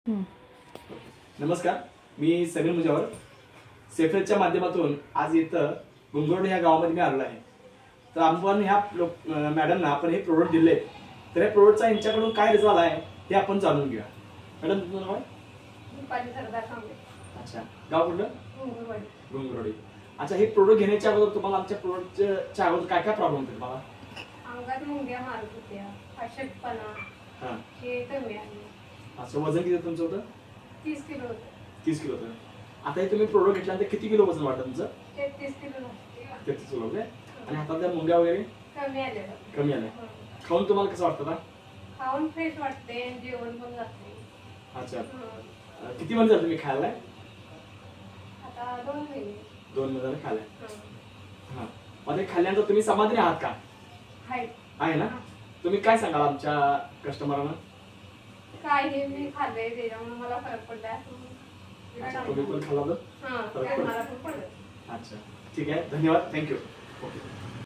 नमस्कार, मी समीर मुजावर सेफेच्या माध्यमातून आज इथं गुंगोर्ड या गावामध्ये मी आलेलो आहे. तर आपण ह्या मॅडमना आपण हे प्रोडक्ट दिले, तर या प्रोडक्टचा यांच्याकडून काय रिझल्ट आला आहे हे आपण जाणून घेऊया. मॅडम तुमचं नाव आहे? अच्छा, गाव कुठलं? गुंगोर्डी. अच्छा, हे प्रोडक्ट घेण्याच्या अगोदर तुम्हाला आमच्या प्रोडक्टच्या अगोदर काय काय प्रॉब्लेम होते तुम्हाला? अंगात मुंग्या मारत होत्या, अशक्तपणा हे कमी आहे. असं वजन किती तुमचं होतं? 30 किलो होतं. 30 किलो होतं. आता हे तुम्ही प्रोडक्ट घेतल्यानंतर किती किलो वजन वाटतं तुमचं? 33 किलो. 33 किलो काय? आणि हातातल्या मुंग्या वगैरे कमी आले. कमी आल्या. खाऊन तुम्हाला कसं वाटतं? खाऊन फ्रेश वाटते, जेवण पण जाते. अच्छा, किती महिने झाले तुम्ही खायला? आता 2 महिने. 2 महिने झाले खायला. हां, मग खाल्ल्यानंतर तुम्ही समाधानी आहात का? आहे ना. तुम्ही काय सांगाल आमच्या कस्टमरांना? काय हे मी खाल्लंय त्याच्यामुळे मला फरक पडला. तुम्ही पण खाल्ला तर? हां, मला पण पडलं. अच्छा, ठीक आहे, धन्यवाद, थँक्यू. ओके.